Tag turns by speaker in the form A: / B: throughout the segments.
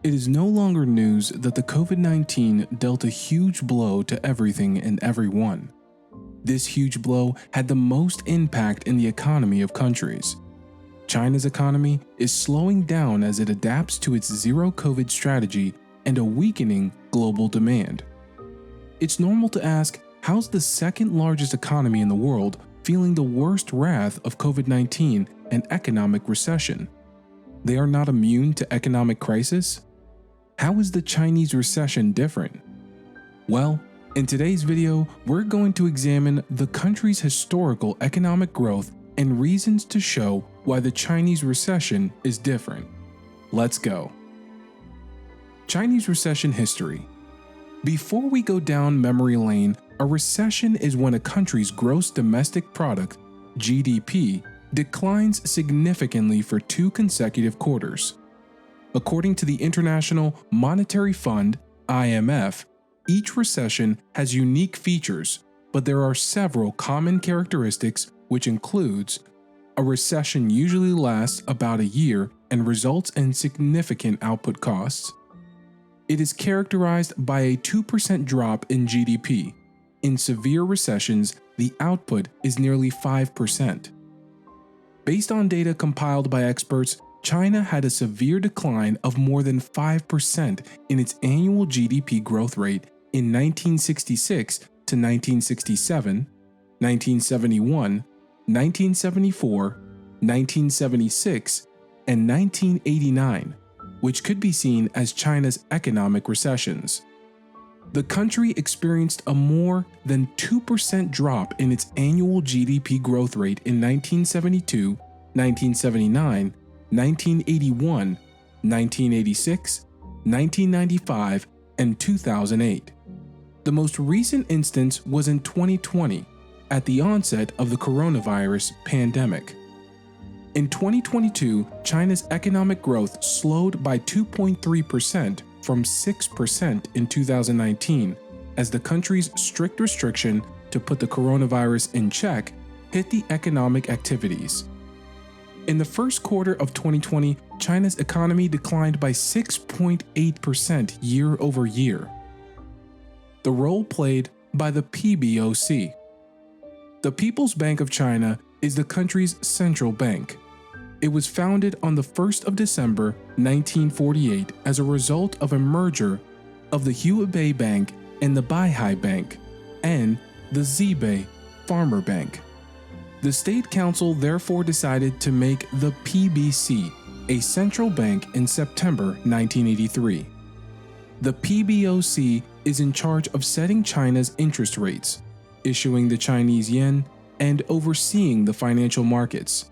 A: It is no longer news that the COVID-19 dealt a huge blow to everything and everyone. This huge blow had the most impact in the economy of countries. China's economy is slowing down as it adapts to its zero-COVID strategy and a weakening global demand. It's normal to ask, how's the second largest economy in the world feeling the worst wrath of COVID-19 and economic recession? They are not immune to economic crisis? How is the Chinese recession different? Well, in today's video, we're going to examine the country's historical economic growth and reasons to show why the Chinese recession is different. Let's go. Chinese recession history. Before we go down memory lane, a recession is when a country's gross domestic product, GDP, declines significantly for 2 consecutive quarters. According to the International Monetary Fund, IMF, each recession has unique features, but there are several common characteristics, which includes a recession usually lasts about a year and results in significant output costs. It is characterized by a 2% drop in GDP. In severe recessions, the output is nearly 5%. Based on data compiled by experts, China had a severe decline of more than 5% in its annual GDP growth rate in 1966 to 1967, 1971, 1974, 1976, and 1989, which could be seen as China's economic recessions. The country experienced a more than 2% drop in its annual GDP growth rate in 1972, 1979, 1981, 1986, 1995, and 2008. The most recent instance was in 2020, at the onset of the coronavirus pandemic. In 2022, China's economic growth slowed by 2.3% from 6% in 2019, as the country's strict restriction to put the coronavirus in check hit the economic activities. In the first quarter of 2020, China's economy declined by 6.8% year over year. The role played by the PBOC. The People's Bank of China is the country's central bank. It was founded on the 1st of December 1948 as a result of a merger of the Huabei Bank and the Baihai Bank, and the Zibei Farmer Bank. The State Council therefore decided to make the PBC a central bank in September 1983. The PBOC is in charge of setting China's interest rates, issuing the Chinese yen, and overseeing the financial markets.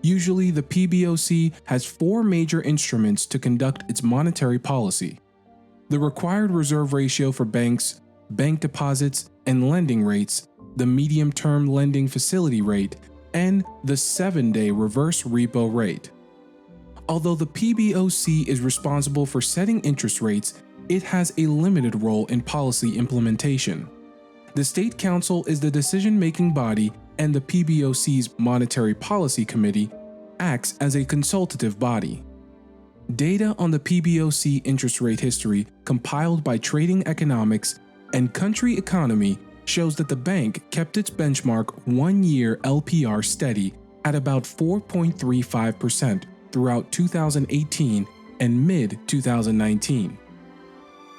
A: Usually, the PBOC has 4 major instruments to conduct its monetary policy: the required reserve ratio for banks, bank deposits and lending rates, the medium-term lending facility rate, and the 7-day reverse repo rate. Although the PBOC is responsible for setting interest rates, it has a limited role in policy implementation. The State Council is the decision-making body, and the PBOC's Monetary Policy Committee acts as a consultative body. Data on the PBOC interest rate history compiled by Trading Economics and Country Economy shows that the bank kept its benchmark 1-year LPR steady at about 4.35% throughout 2018 and mid-2019.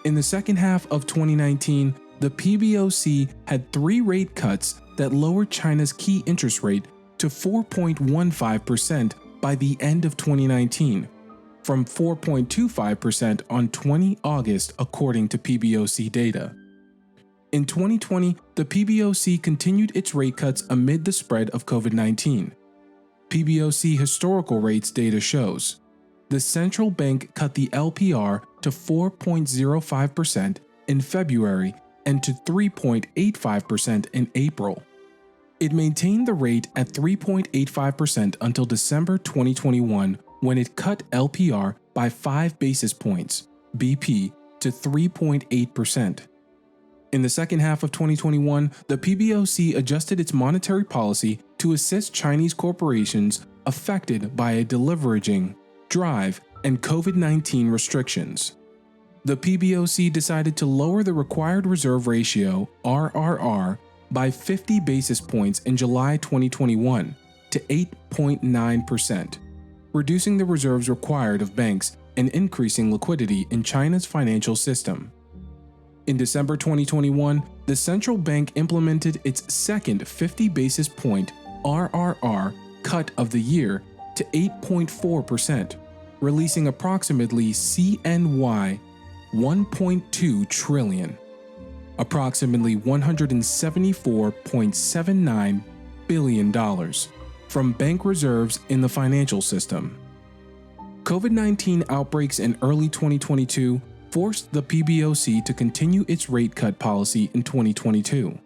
A: In the second half of 2019, the PBOC had 3 rate cuts that lowered China's key interest rate to 4.15% by the end of 2019, from 4.25% on 20 August according to PBOC data. In 2020, the PBOC continued its rate cuts amid the spread of COVID-19. PBOC historical rates data shows the central bank cut the LPR to 4.05% in February and to 3.85% in April. It maintained the rate at 3.85% until December 2021, when it cut LPR by 5 basis points, BP, to 3.8%. In the second half of 2021, the PBOC adjusted its monetary policy to assist Chinese corporations affected by a deleveraging drive and COVID-19 restrictions. The PBOC decided to lower the required reserve ratio, RRR, by 50 basis points in July 2021 to 8.9%, reducing the reserves required of banks and increasing liquidity in China's financial system. In December 2021, the central bank implemented its second 50 basis point RRR cut of the year to 8.4%, releasing approximately CNY 1.2 trillion, approximately $174.79 billion, from bank reserves in the financial system. COVID-19 outbreaks in early 2022 forced the PBOC to continue its rate cut policy in 2022.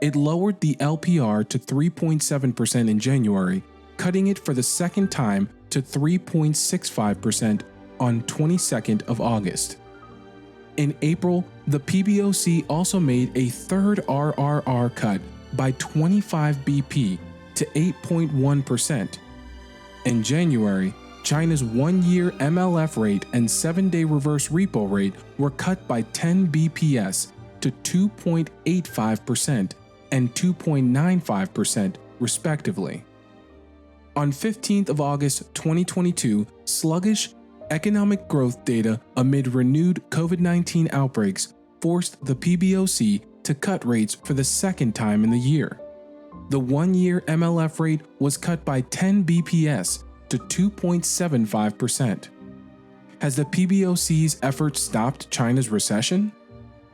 A: It lowered the LPR to 3.7% in January, cutting it for the second time to 3.65% on 22nd of August. In April, the PBOC also made a third RRR cut by 25 BP to 8.1%. In January, China's one-year MLF rate and 7-day reverse repo rate were cut by 10 BPS to 2.85% and 2.95% respectively. On 15th of August 2022, sluggish economic growth data amid renewed COVID-19 outbreaks forced the PBOC to cut rates for the second time in the year. The one-year MLF rate was cut by 10 BPS to 2.75%. Has the PBOC's efforts stopped China's recession?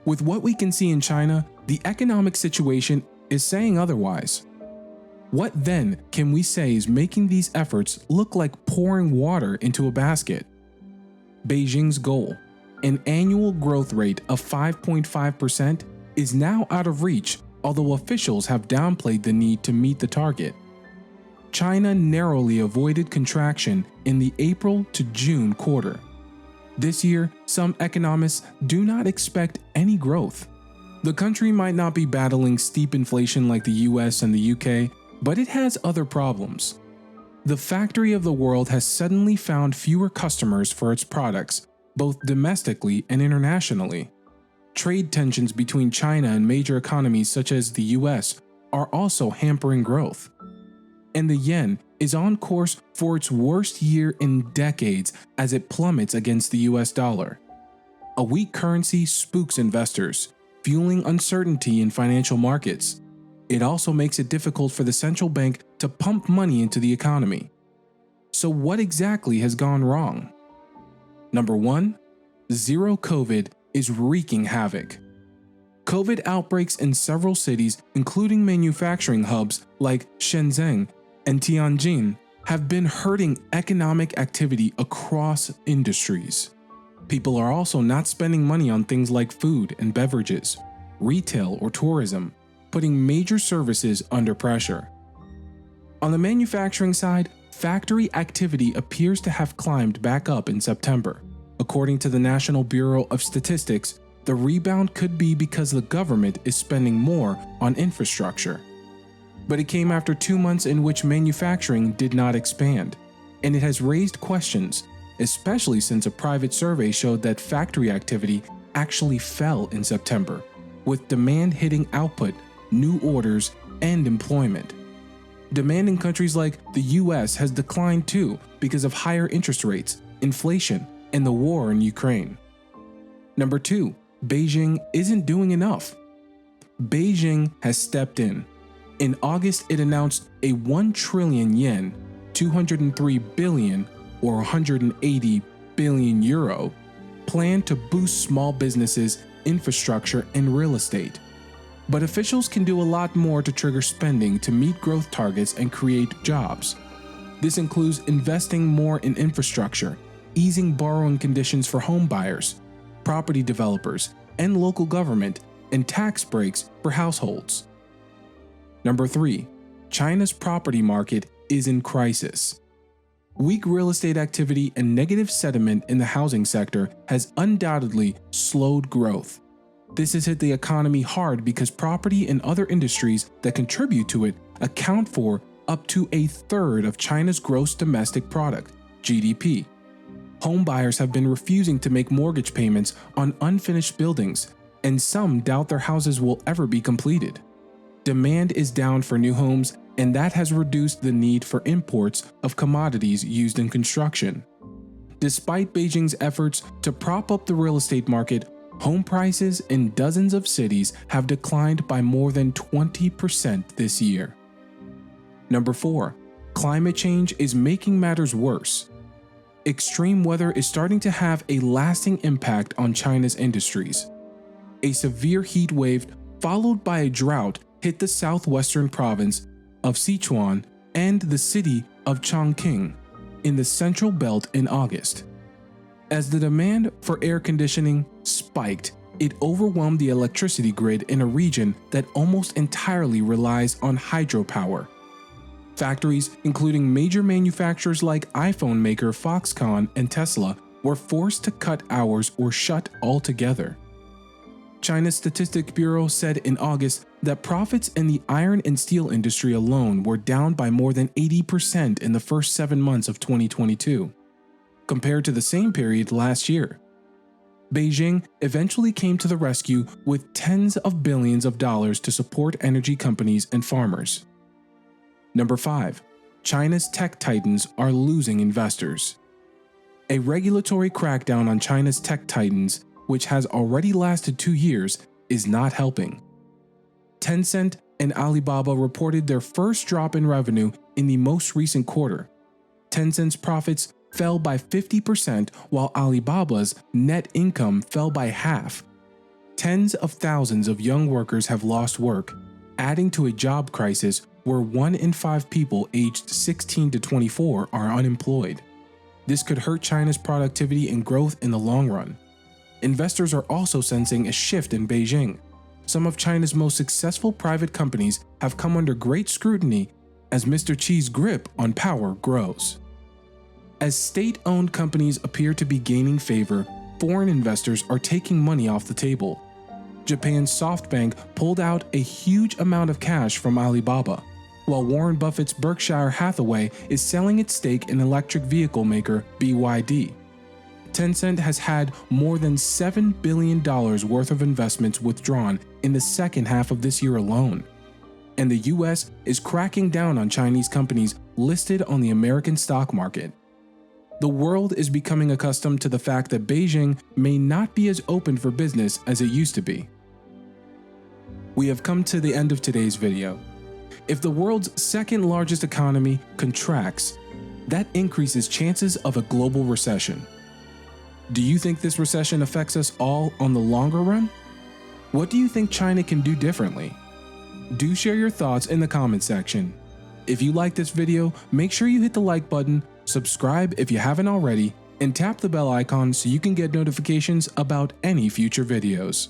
A: With what we can see in China, the economic situation is saying otherwise. What then can we say is making these efforts look like pouring water into a basket? Beijing's goal, an annual growth rate of 5.5%, is now out of reach, although officials have downplayed the need to meet the target. China narrowly avoided contraction in the April to June quarter. This year, some economists do not expect any growth. The country might not be battling steep inflation like the US and the UK, but it has other problems. The factory of the world has suddenly found fewer customers for its products, both domestically and internationally. Trade tensions between China and major economies such as the US are also hampering growth. And the yen is on course for its worst year in decades as it plummets against the US dollar. A weak currency spooks investors, fueling uncertainty in financial markets. It also makes it difficult for the central bank to pump money into the economy. So what exactly has gone wrong? Number 1, zero COVID is wreaking havoc. COVID outbreaks in several cities, including manufacturing hubs like Shenzhen and Tianjin, have been hurting economic activity across industries. People are also not spending money on things like food and beverages, retail or tourism, putting major services under pressure. On the manufacturing side, factory activity appears to have climbed back up in September. According to the National Bureau of Statistics, the rebound could be because the government is spending more on infrastructure. But it came after 2 months in which manufacturing did not expand, and it has raised questions, especially since a private survey showed that factory activity actually fell in September, with demand hitting output, new orders, and employment. Demand in countries like the US has declined too because of higher interest rates, inflation, and the war in Ukraine. Number 2, Beijing isn't doing enough. Beijing has stepped in. In August, it announced a 1 trillion yen, 203 billion or 180 billion euro plan to boost small businesses, infrastructure, and real estate. But officials can do a lot more to trigger spending to meet growth targets and create jobs. This includes investing more in infrastructure, easing borrowing conditions for home buyers, property developers, and local government, and tax breaks for households. Number 3, China's property market is in crisis. Weak real estate activity and negative sentiment in the housing sector has undoubtedly slowed growth. This has hit the economy hard because property and other industries that contribute to it account for up to a third of China's gross domestic product, GDP. Home buyers have been refusing to make mortgage payments on unfinished buildings, and some doubt their houses will ever be completed. Demand is down for new homes, and that has reduced the need for imports of commodities used in construction. Despite Beijing's efforts to prop up the real estate market, home prices in dozens of cities have declined by more than 20% this year. Number 4. Climate change is making matters worse. Extreme weather is starting to have a lasting impact on China's industries. A severe heat wave followed by a drought hit the southwestern province of Sichuan and the city of Chongqing in the Central Belt in August. As the demand for air conditioning spiked, it overwhelmed the electricity grid in a region that almost entirely relies on hydropower. Factories, including major manufacturers like iPhone maker Foxconn and Tesla, were forced to cut hours or shut altogether. China's Statistics Bureau said in August that profits in the iron and steel industry alone were down by more than 80% in the first 7 months of 2022, compared to the same period last year. Beijing eventually came to the rescue with tens of billions of dollars to support energy companies and farmers. Number 5. China's tech titans are losing investors. A regulatory crackdown on China's tech titans, which has already lasted 2 years, is not helping. Tencent and Alibaba reported their first drop in revenue in the most recent quarter. Tencent's profits fell by 50%, while Alibaba's net income fell by half. Tens of thousands of young workers have lost work, adding to a job crisis where 1 in 5 people aged 16 to 24 are unemployed. This could hurt China's productivity and growth in the long run. Investors are also sensing a shift in Beijing. Some of China's most successful private companies have come under great scrutiny as Mr. Xi's grip on power grows. As state-owned companies appear to be gaining favor, foreign investors are taking money off the table. Japan's SoftBank pulled out a huge amount of cash from Alibaba, while Warren Buffett's Berkshire Hathaway is selling its stake in electric vehicle maker BYD. Tencent has had more than $7 billion worth of investments withdrawn in the second half of this year alone. And the US is cracking down on Chinese companies listed on the American stock market. The world is becoming accustomed to the fact that Beijing may not be as open for business as it used to be. We have come to the end of today's video. If the world's second largest economy contracts, that increases chances of a global recession. Do you think this recession affects us all on the longer run? What do you think China can do differently? Do share your thoughts in the comment section. If you like this video, make sure you hit the like button, subscribe if you haven't already, and tap the bell icon so you can get notifications about any future videos.